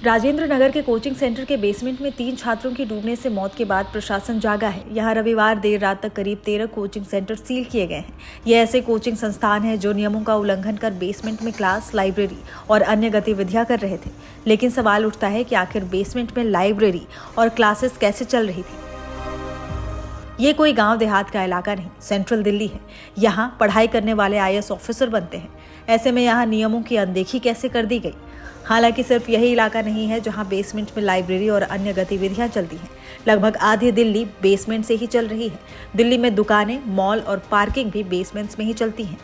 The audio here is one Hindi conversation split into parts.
राजेंद्र नगर के कोचिंग सेंटर के बेसमेंट में 3 छात्रों की डूबने से मौत के बाद प्रशासन जागा है। यहां रविवार देर रात तक करीब 13 कोचिंग सेंटर सील किए गए हैं। ये ऐसे कोचिंग संस्थान हैं जो नियमों का उल्लंघन कर बेसमेंट में क्लास, लाइब्रेरी और अन्य गतिविधियां कर रहे थे। लेकिन सवाल उठता है कि आखिर बेसमेंट में लाइब्रेरी और क्लासेस कैसे चल रही थी। ये कोई गांव देहात का इलाका नहीं, सेंट्रल दिल्ली है। यहाँ पढ़ाई करने वाले IAS ऑफिसर बनते हैं। ऐसे में यहाँ नियमों की अनदेखी कैसे कर दी गई। हालांकि सिर्फ यही इलाका नहीं है जहां बेसमेंट में लाइब्रेरी और अन्य गतिविधियां चलती हैं। लगभग आधी दिल्ली बेसमेंट से ही चल रही है। दिल्ली में दुकानें, मॉल और पार्किंग भी बेसमेंट्स में ही चलती हैं।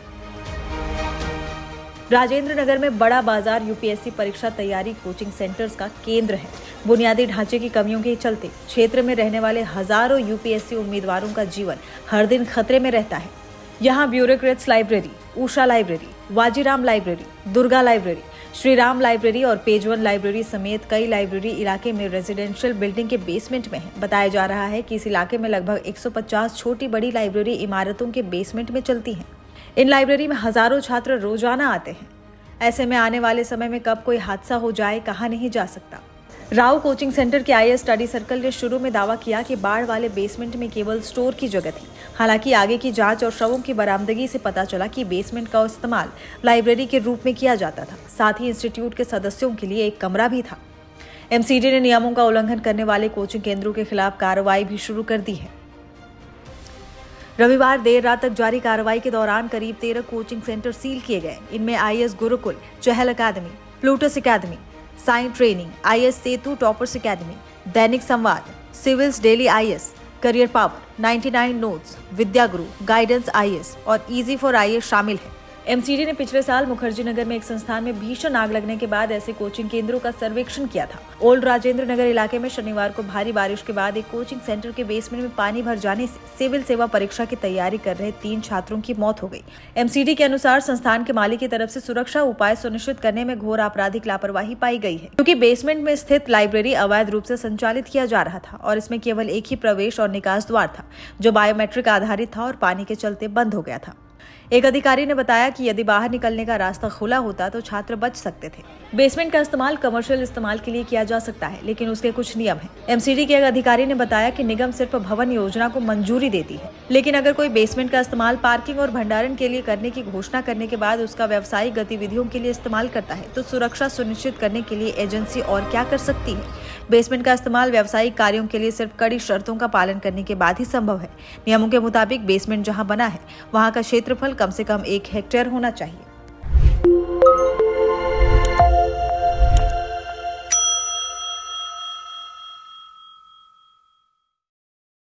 राजेंद्र नगर में बड़ा बाजार UPSC परीक्षा तैयारी कोचिंग सेंटर्स का केंद्र है। बुनियादी ढांचे की कमियों के चलते क्षेत्र में रहने वाले हजारों UPSC उम्मीदवारों का जीवन हर दिन खतरे में रहता है। यहाँ bureaucrats library, Usha library, Vajiram library, Durga library, Shri Ram library और पेज वन लाइब्रेरी समेत कई लाइब्रेरी इलाके में रेजिडेंशियल बिल्डिंग के बेसमेंट में है। बताया जा रहा है कि इस इलाके में लगभग 150 छोटी बड़ी लाइब्रेरी इमारतों के बेसमेंट में चलती हैं। इन लाइब्रेरी में हजारों छात्र रोजाना आते हैं। ऐसे में आने वाले समय में कब कोई हादसा हो जाए कहा नहीं जा सकता। राव कोचिंग सेंटर के IAS स्टडी सर्कल ने शुरू में दावा किया कि बाढ़ वाले बेसमेंट में केवल स्टोर की जगह थी। हालांकि आगे की जांच और शवों की बरामदगी से पता चला कि बेसमेंट का इस्तेमाल लाइब्रेरी के रूप में किया जाता था। साथ ही इंस्टीट्यूट के सदस्यों के लिए एक कमरा भी था। MCD ने नियमों का उल्लंघन करने वाले कोचिंग केंद्रों के खिलाफ कार्रवाई भी शुरू कर दी है। रविवार देर रात तक जारी कार्रवाई के दौरान करीब 13 कोचिंग सेंटर सील किए गए। इनमें IAS Gurukul, Chahal academy, Plutus academy, sign training, IAS Setu toppers academy, दैनिक संवाद, civils daily IAS, career power, 99 notes, Vidya Guru, guidance IAS और इजी फॉर IAS शामिल है। MCD ने पिछले साल मुखर्जी नगर में एक संस्थान में भीषण आग लगने के बाद ऐसे कोचिंग केंद्रों का सर्वेक्षण किया था। ओल्ड राजेंद्र नगर इलाके में शनिवार को भारी बारिश के बाद एक कोचिंग सेंटर के बेसमेंट में पानी भर जाने से सिविल सेवा परीक्षा की तैयारी कर रहे 3 छात्रों की मौत हो गई। MCD के अनुसार संस्थान के मालिक की तरफ से सुरक्षा उपाय सुनिश्चित करने में घोर आपराधिक लापरवाही पाई गई है, क्योंकि बेसमेंट में स्थित लाइब्रेरी अवैध रूप से संचालित किया जा रहा था और इसमें केवल एक ही प्रवेश और निकास द्वार था, जो बायोमेट्रिक आधारित था और पानी के चलते बंद हो गया था। एक अधिकारी ने बताया कि यदि बाहर निकलने का रास्ता खुला होता तो छात्र बच सकते थे। बेसमेंट का इस्तेमाल कमर्शियल इस्तेमाल के लिए किया जा सकता है, लेकिन उसके कुछ नियम हैं। MCD के एक अधिकारी ने बताया कि निगम सिर्फ भवन योजना को मंजूरी देती है, लेकिन अगर कोई बेसमेंट का इस्तेमाल पार्किंग और भंडारण के लिए करने की घोषणा करने के बाद उसका व्यावसायिक गतिविधियों के लिए इस्तेमाल करता है तो सुरक्षा सुनिश्चित करने के लिए एजेंसी और क्या कर सकती है। बेसमेंट का इस्तेमाल व्यावसायिक कार्यों के लिए सिर्फ कड़ी शर्तों का पालन करने के बाद ही संभव है। नियमों के मुताबिक बेसमेंट जहां बना है वहां का क्षेत्रफल कम से कम 1 हेक्टेयर होना चाहिए।